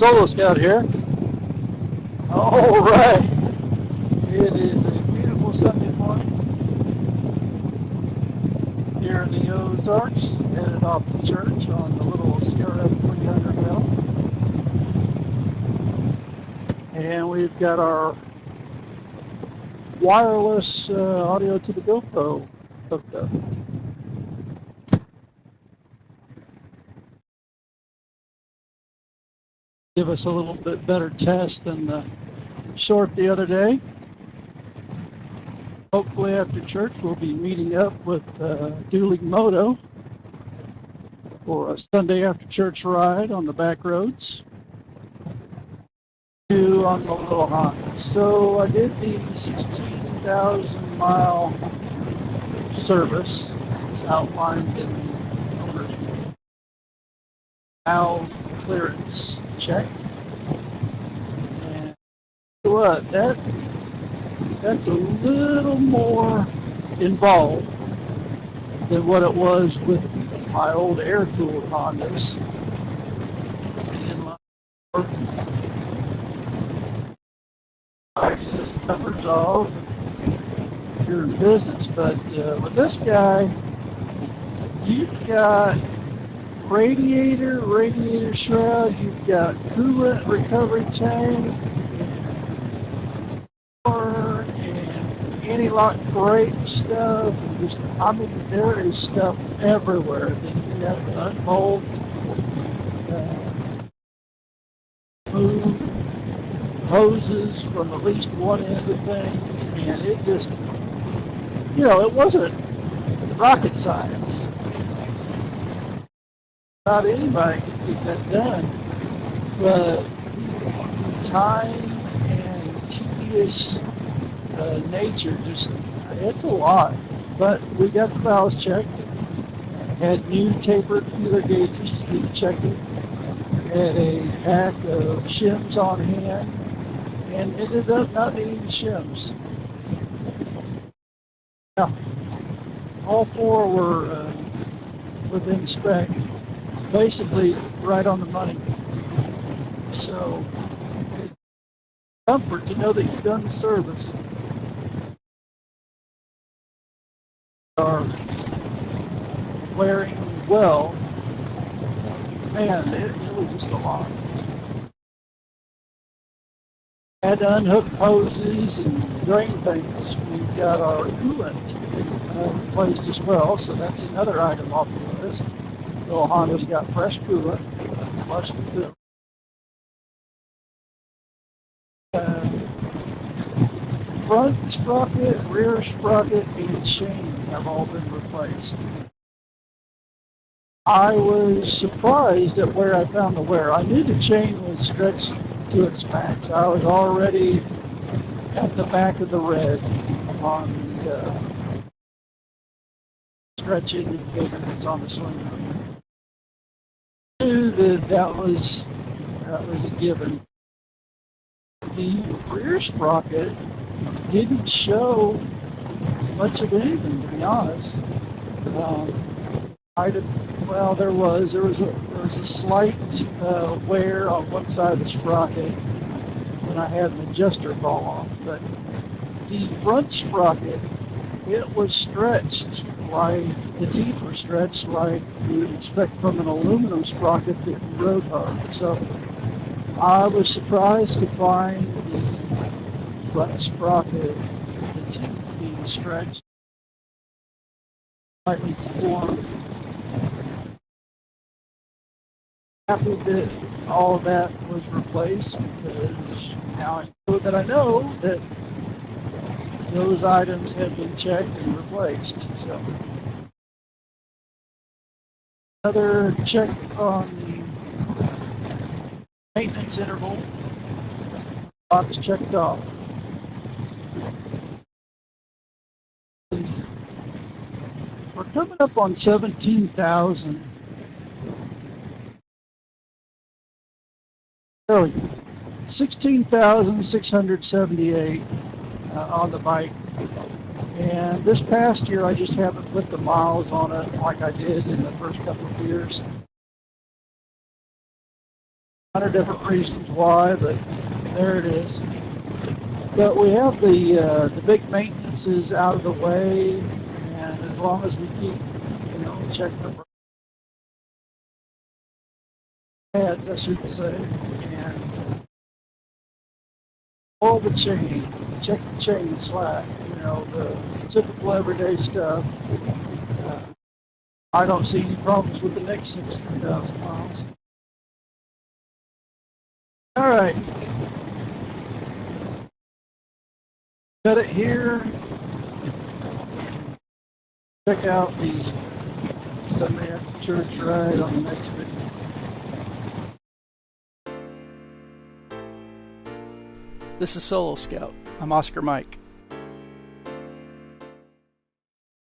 Solo Scout here. All right. It is a beautiful Sunday morning here in the Ozarks, headed off to church on the little CRF300L. And we've got our wireless audio to the GoPro hooked up. Give us a little bit better test than the short the other day. Hopefully after church we'll be meeting up with Dueling Moto for a Sunday after church ride on the back roads on the little Honda. So I did the 16,000 mile service. It's outlined in the owner's manual. Now clearance check. And what? That's a little more involved than what it was with my old air-cooled Hondas. Access covers all your business, but with this guy, you've got radiator shroud, you've got coolant recovery tank, and anti-lock brake stuff. There is stuff everywhere. Then you have to unbolt, move hoses from at least one end of things, and it just, it wasn't rocket science. Not anybody could get that done, but the time and tedious nature, it's a lot. But we got the valves checked, had new tapered feeler gauges to do the checking, had a pack of shims on hand, and ended up not needing shims. Yeah, all four were within spec, basically right on the money. So, it's comfort to know that you've done the service. Are wearing well. Man, it was just a lot. Had to unhook hoses and drain things. We've got our coolant replaced as well, so that's another item off the list. Little Honda's got fresh coolant, flushed the filter. Front sprocket, rear sprocket, and chain have all been replaced. I was surprised at where I found the wear. I knew the chain was stretched to its max. I was already at the back of the red on the stretch indicator that's on the swing arm. I knew that was a given. The rear sprocket didn't show much of anything, to be honest. There was a slight wear on one side of the sprocket when I had an adjuster fall off, but the front sprocket, it was stretched like the teeth were stretched like you would expect from an aluminum sprocket that rode hard. So I was surprised to find the front sprocket, the teeth being stretched slightly deformed. Happy that all of that was replaced, because now I know that those items have been checked and replaced. So another check on the maintenance interval. Box checked off. We're coming up on 17,000. There we go. 16,678 on the bike. And this past year, I just haven't put the miles on it like I did in the first couple of years. 100 different reasons why, but there it is. But we have the big maintenances out of the way, and as long as we keep, checking the heads, I should say, and all the chain, check the chain slack, the typical everyday stuff. I don't see any problems with the next 16,000 miles. All right. Cut it here. Check out the Sunday after church ride on the next video. This is Solo Scout. I'm Oscar Mike.